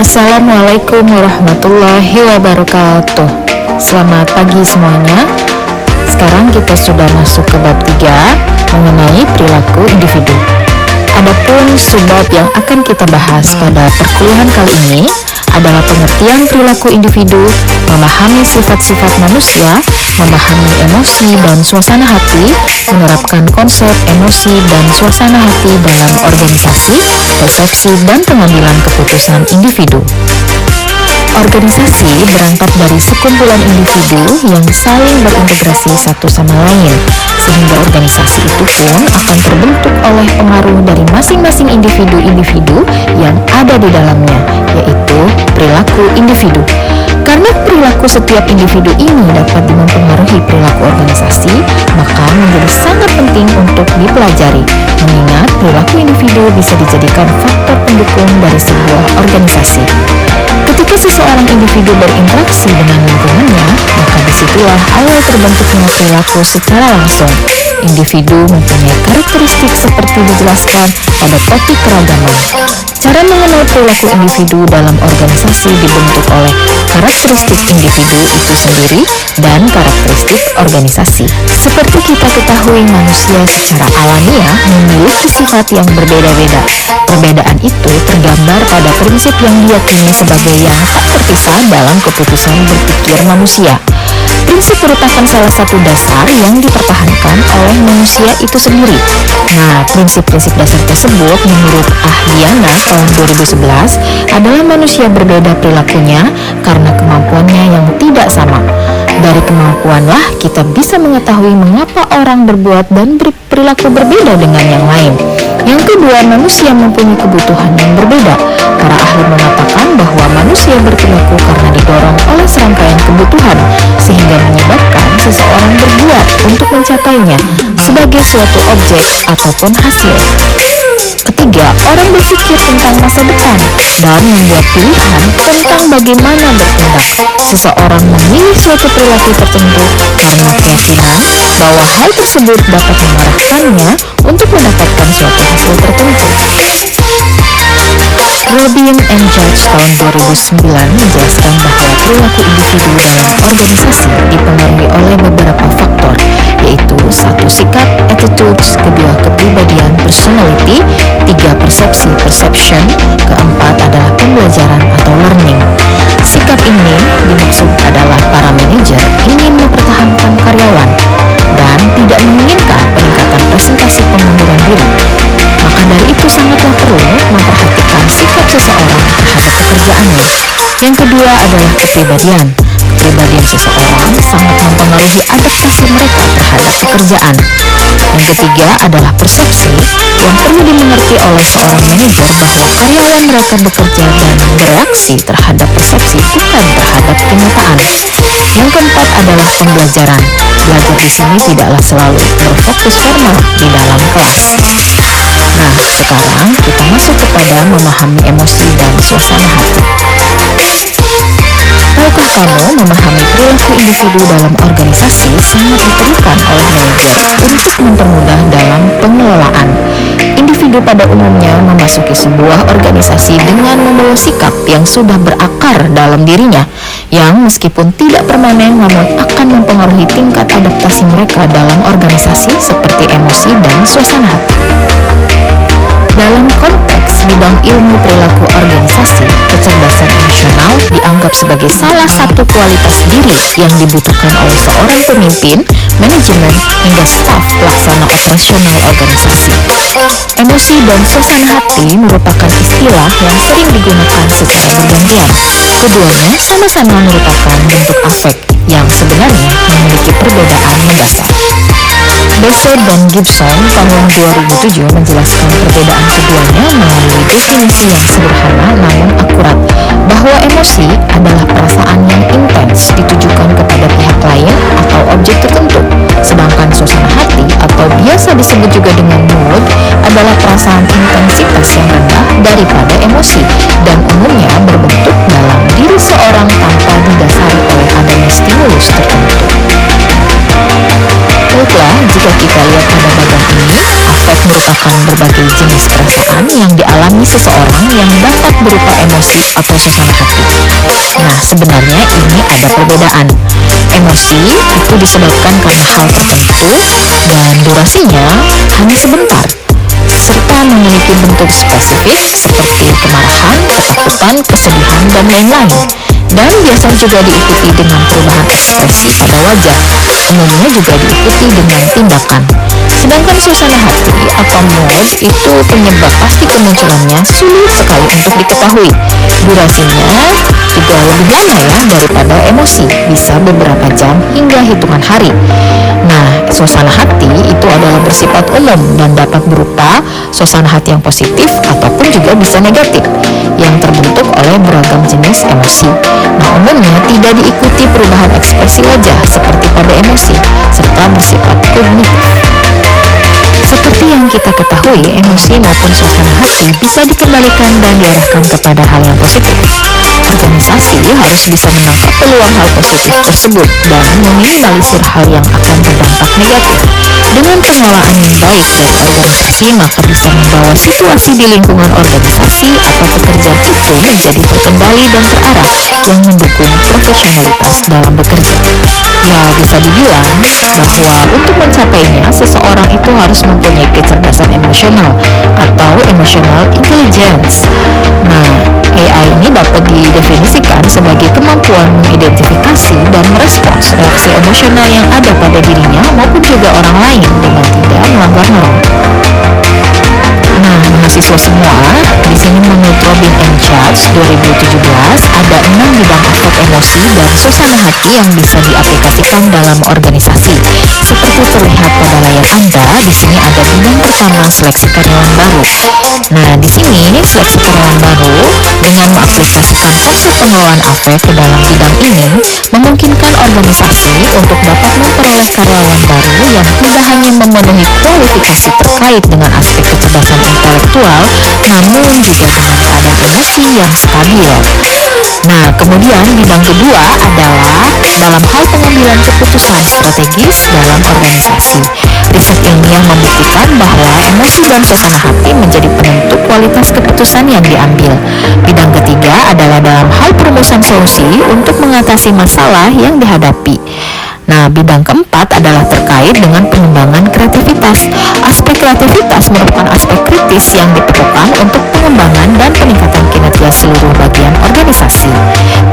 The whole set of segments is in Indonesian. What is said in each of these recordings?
Assalamualaikum warahmatullahi wabarakatuh. Selamat pagi semuanya. Sekarang kita sudah masuk ke bab 3 mengenai perilaku individu. Adapun subbab yang akan kita bahas pada perkuliahan kali ini adalah pengertian perilaku individu, memahami sifat-sifat manusia, memahami emosi dan suasana hati, menerapkan konsep emosi dan suasana hati dalam organisasi, persepsi dan pengambilan keputusan individu. Organisasi berangkat dari sekumpulan individu yang saling berintegrasi satu sama lain, sehingga organisasi itu pun akan terbentuk oleh pengaruh dari masing-masing individu-individu yang ada di dalamnya, yaitu perilaku individu. Karena perilaku setiap individu ini dapat mempengaruhi perilaku organisasi, maka menjadi sangat penting untuk dipelajari, mengingat perilaku individu bisa dijadikan faktor pendukung dari sebuah organisasi. Ketika seseorang individu berinteraksi dengan lingkungannya, maka disitulah awal terbentuknya perilaku secara langsung. Individu mempunyai karakteristik seperti dijelaskan pada topik keragaman. Cara mengenal perilaku individu dalam organisasi dibentuk oleh karakteristik individu itu sendiri dan karakteristik organisasi. Seperti kita ketahui, manusia secara alamiah memiliki sifat yang berbeda-beda. Perbedaan itu tergambar pada prinsip yang diyakini sebagai yang tak terpisah dalam keputusan berpikir manusia. Prinsip merupakan salah satu dasar yang dipertahankan oleh manusia itu sendiri. Nah, prinsip-prinsip dasar tersebut menurut Ahdiana tahun 2011 adalah manusia berbeda perilakunya karena kemampuannya yang tidak sama. Dari kemampuanlah kita bisa mengetahui mengapa orang berbuat dan berperilaku berbeda dengan yang lain. Yang kedua, manusia mempunyai kebutuhan yang berbeda. Para ahli mengatakan bahwa manusia berperilaku karena didorong oleh serangkaian kebutuhan, sehingga menyebabkan seseorang berbuat untuk mencapainya sebagai suatu objek ataupun hasil. Ketiga, orang berpikir tentang masa depan dan membuat pilihan tentang bagaimana bertindak. Seseorang memilih suatu perilaku tertentu karena keyakinan bahwa hal tersebut dapat mengarahkannya untuk mendapatkan suatu hasil tertentu. Robin and Judge tahun 2009 menjelaskan bahwa perilaku individu dalam organisasi dipengaruhi oleh beberapa faktor, yaitu 1. Sikap, attitudes, 2. Kepribadian, personality, 3. Persepsi, perception, 4. adalah pembelajaran atau learning. Sikap ini dimaksud adalah para manajer ingin mempertahankan karyawan dan tidak menginginkan peningkatan presentasi pengunduran diri. Maka dari itu sangatlah perlu memperhatikan sikap seseorang terhadap pekerjaannya. Yang kedua adalah kepribadian. Kepribadian seseorang sangat mempengaruhi adaptasi mereka terhadap pekerjaan. Yang ketiga adalah persepsi, yang perlu dimengerti oleh seorang manajer bahwa karyawan mereka bekerja dan bereaksi terhadap persepsi, bukan terhadap kenyataan. Yang keempat adalah pembelajaran. Belajar di sini tidaklah selalu berfokus formal di dalam kelas. Nah, sekarang kita masuk kepada memahami emosi dan suasana hati. Tahukah kamu, memahami perilaku individu dalam organisasi sangat diperlukan oleh manajer untuk mempermudah dalam pengelolaan. Individu pada umumnya memasuki sebuah organisasi dengan membawa sikap yang sudah berakar dalam dirinya, yang meskipun tidak permanen namun akan mempengaruhi tingkat adaptasi mereka dalam organisasi seperti emosi dan suasana hati. Dalam konteks bidang ilmu perilaku organisasi, kecerdasan emosional dianggap sebagai salah satu kualitas diri yang dibutuhkan oleh seorang pemimpin, manajemen, hingga staf pelaksana operasional organisasi. Emosi dan suasana hati merupakan istilah yang sering digunakan secara bergantian. Keduanya sama-sama merupakan bentuk afek yang sebenarnya memiliki perbedaan mendasar. Besser dan Gibson tahun 2007 menjelaskan perbedaan keduanya melalui definisi yang sederhana namun akurat, bahwa emosi adalah perasaan yang intens ditujukan kepada pihak lain atau objek tertentu, sedangkan suasana hati atau biasa disebut juga dengan mood adalah perasaan intensitas yang rendah daripada emosi dan umumnya berbentuk dalam diri seorang tanpa didasari oleh adanya stimulus tertentu. Baiklah, jika kita lihat pada bagian ini, afek merupakan berbagai jenis perasaan yang dialami seseorang seseorang yang dapat berupa emosi atau suasana hati. Nah, sebenarnya ini ada perbedaan. Emosi itu disebabkan karena hal tertentu dan durasinya hanya sebentar, serta memiliki bentuk spesifik seperti kemarahan, ketakutan, kesedihan, dan lain-lain. Dan biasanya juga diikuti dengan perubahan ekspresi pada wajah, umumnya juga diikuti dengan tindakan. Sedangkan suasana hati atau mood itu penyebab pasti kemunculannya sulit sekali untuk diketahui. Durasinya juga lebih lama ya daripada emosi, bisa beberapa jam hingga hitungan hari. Nah, suasana hati itu adalah bersifat umum dan dapat berupa suasana hati yang positif ataupun juga bisa negatif, yang terbentuk oleh beragam jenis emosi. Nah, umumnya tidak diikuti perubahan ekspresi wajah seperti pada emosi, serta bersifat kognitif. Seperti yang kita ketahui, emosi maupun suasana hati bisa dikembalikan dan diarahkan kepada hal yang positif. Organisasi harus bisa menangkap peluang hal positif tersebut dan meminimalisir hal yang akan berdampak negatif. Dengan pengelolaan yang baik dari organisasi, maka bisa membawa situasi di lingkungan organisasi atau pekerjaan itu menjadi terkendali dan terarah, yang mendukung profesionalitas dalam bekerja. Ya, bisa dibilang bahwa untuk mencapainya, seseorang itu harus mempunyai kecerdasan emosional atau emotional intelligence. Nah, AI ini dapat didefinisikan sebagai kemampuan mengidentifikasi dan merespons reaksi emosional yang ada pada dirinya maupun juga orang lain dengan tidak melanggar norma. Nah, mahasiswa semua, di sini menurut Robin and Judge 2017 ada 6 bidang aspek emosi dan suasana hati yang bisa diaplikasikan dalam organisasi. Seperti terlihat pada layar Anda, di sini ada bidang pertama, seleksi karyawan baru. Nah, di sini seleksi karyawan baru dengan mengaplikasikan konsep pengelolaan afek ke dalam bidang ini memungkinkan organisasi untuk dapat memperoleh karyawan baru yang tidak hanya memenuhi kualifikasi terkait dengan aspek kecerdasan intelektual, namun juga dengan keadaan emosi yang stabil. Nah, kemudian bidang kedua adalah dalam hal pengambilan keputusan strategis dalam organisasi. Riset ilmiah membuktikan bahwa emosi dan suasana hati menjadi penentu kualitas keputusan yang diambil. Bidang ketiga adalah dalam hal perumusan solusi untuk mengatasi masalah yang dihadapi. Nah, bidang keempat adalah terkait dengan pengembangan kreativitas. Aspek kreativitas merupakan aspek kritis yang diperlukan untuk pengembangan dan peningkatan kinerja seluruh bagian organisasi.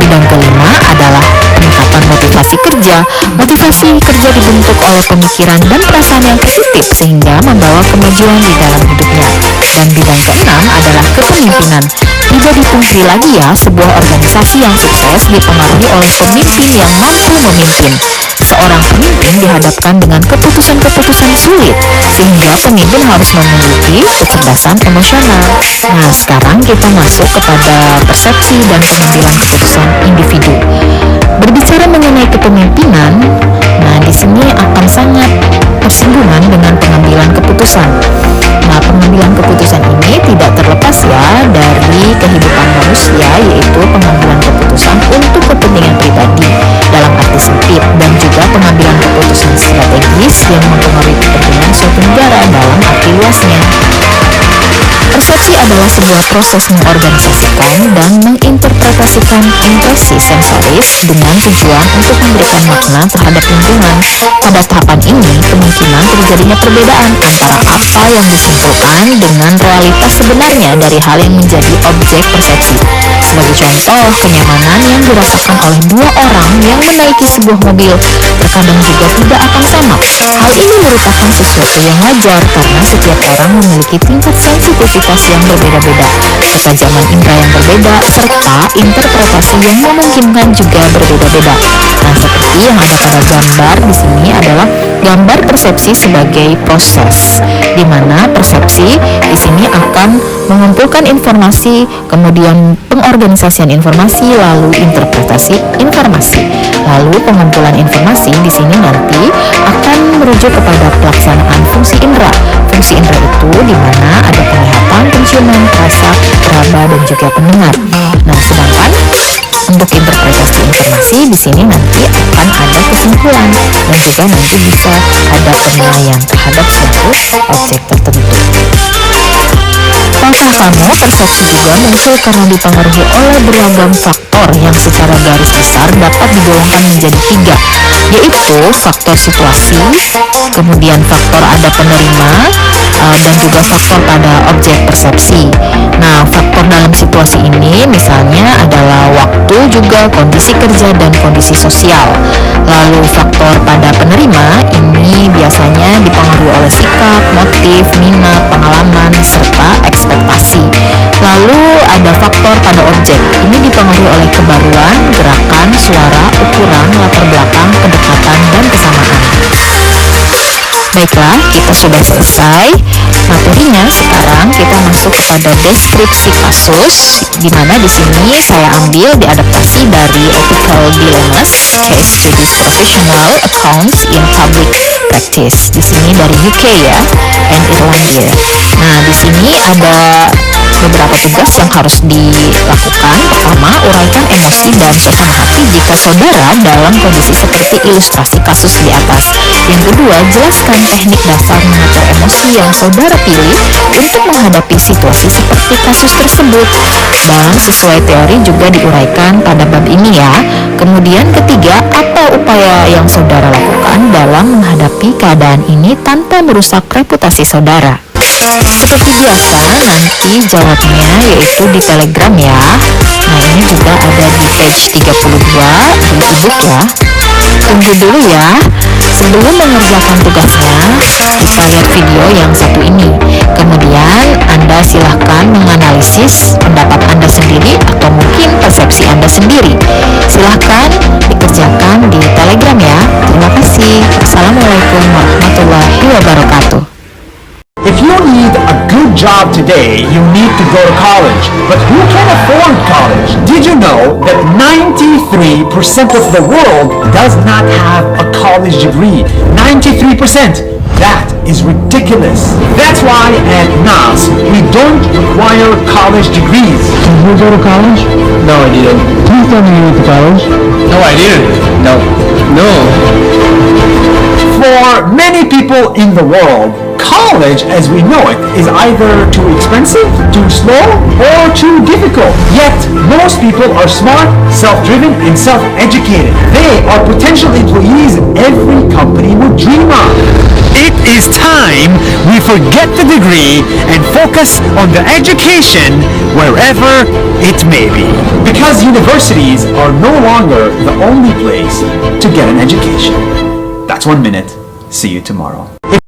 Bidang kelima adalah peningkatan motivasi kerja. Motivasi kerja dibentuk oleh pemikiran dan perasaan yang positif sehingga membawa kemajuan di dalam hidupnya. Dan bidang keenam adalah kepemimpinan. Tidak dipungkiri lagi ya, sebuah organisasi yang sukses dipengaruhi oleh pemimpin yang mampu memimpin. Seorang pemimpin dihadapkan dengan keputusan-keputusan sulit, sehingga pemimpin harus memiliki kecerdasan emosional. Nah, sekarang kita masuk kepada persepsi dan pengambilan keputusan individu. Berbicara mengenai kepemimpinan, nah di sini akan sangat bersinggungan dengan pengambilan keputusan. Nah, pengambilan keputusan ini tidak terlepas ya dari kehidupan manusia, yaitu pengambilan keputusan untuk kepentingan pribadi dalam arti sempit dan juga pengambilan keputusan strategis yang mempengaruhi kepentingan suatu negara dalam arti luasnya. Persepsi adalah sebuah proses mengorganisasikan dan menginterpretasikan impresi sensoris dengan tujuan untuk memberikan makna terhadap lingkungan. Pada tahapan ini, kemungkinan terjadinya perbedaan antara apa yang disimpulkan dengan realitas sebenarnya dari hal yang menjadi objek persepsi. Sebagai contoh, kenyamanan yang dirasakan oleh dua orang yang menaiki sebuah mobil terkadang juga tidak akan sama. Hal ini merupakan sesuatu yang wajar karena setiap orang memiliki tingkat sensitivitas yang berbeda-beda, ketajaman indera yang berbeda, serta interpretasi yang memungkinkan juga berbeda-beda. Nah, seperti yang ada pada gambar di sini adalah gambar persepsi sebagai proses, di mana persepsi di sini akan mengumpulkan informasi, kemudian pengorganisasian informasi, lalu interpretasi informasi, lalu pengumpulan informasi di sini nanti akan merujuk kepada pelaksanaan fungsi indera. Fungsi indera itu di mana ada penglihatan, penciuman, rasa, raba, dan juga pendengar. Nah, sedangkan untuk interpretasi informasi di sini nanti akan ada kesimpulan dan juga nanti bisa ada penilaian terhadap suatu objek tertentu. Masalahkah kamu persepsi juga muncul karena dipengaruhi oleh beragam faktor yang secara garis besar dapat digolongkan menjadi 3, yaitu faktor situasi, kemudian faktor ada penerima, dan juga faktor pada objek persepsi. Nah, faktor dalam situasi ini misalnya adalah waktu, juga kondisi kerja dan kondisi sosial. Lalu faktor pada penerima ini biasanya dipengaruhi oleh sikap, motif, minat, pengalaman, serta ekspektasi. Lalu ada faktor pada objek, ini dipengaruhi oleh kebaruan, gerakan, suara, ukuran, latar belakang, kedekatan, dan kesamaan. Baiklah, kita sudah selesai materinya. Sekarang kita masuk kepada deskripsi kasus, di mana di sini saya ambil diadaptasi dari Ethical Dilemmas, Case Studies Professional Accounts in Public Practice. Di sini dari UK ya, and Irlandia. Nah, di sini ada beberapa tugas yang harus dilakukan. Pertama, uraikan emosi dan suasana hati jika saudara dalam kondisi seperti ilustrasi kasus di atas. Yang kedua, jelaskan teknik dasar mengatur emosi yang saudara pilih untuk menghadapi situasi seperti kasus tersebut. Dan sesuai teori juga diuraikan pada bab ini ya. Kemudian ketiga, apa upaya yang saudara lakukan dalam menghadapi keadaan ini tanpa merusak reputasi saudara. Seperti biasa, nanti jawabnya yaitu di Telegram ya. Nah, ini juga ada di page 32 di ebook ya. Tunggu dulu ya. Sebelum mengerjakan tugasnya, kita lihat video yang satu ini. Kemudian Anda silahkan menganalisis pendapat Anda sendiri atau mungkin persepsi Anda sendiri. Silahkan dikerjakan di Telegram ya. Terima kasih. Assalamualaikum warahmatullahi wabarakatuh. If you need a good job today, you need to go to college. But who can afford college? Did you know that 93% of the world does not have a college degree? 93%! That is ridiculous. That's why at NAS, we don't require college degrees. Did you go to college? No, I didn't. Please tell me you went to college. No, I didn't. No. For many people in the world, college as we know it is either too expensive, too slow, or too difficult. Yet, most people are smart, self-driven, and self-educated. They are potential employees every company would dream of. It is time we forget the degree and focus on the education wherever it may be. Because universities are no longer the only place to get an education. That's 1 minute. See you tomorrow.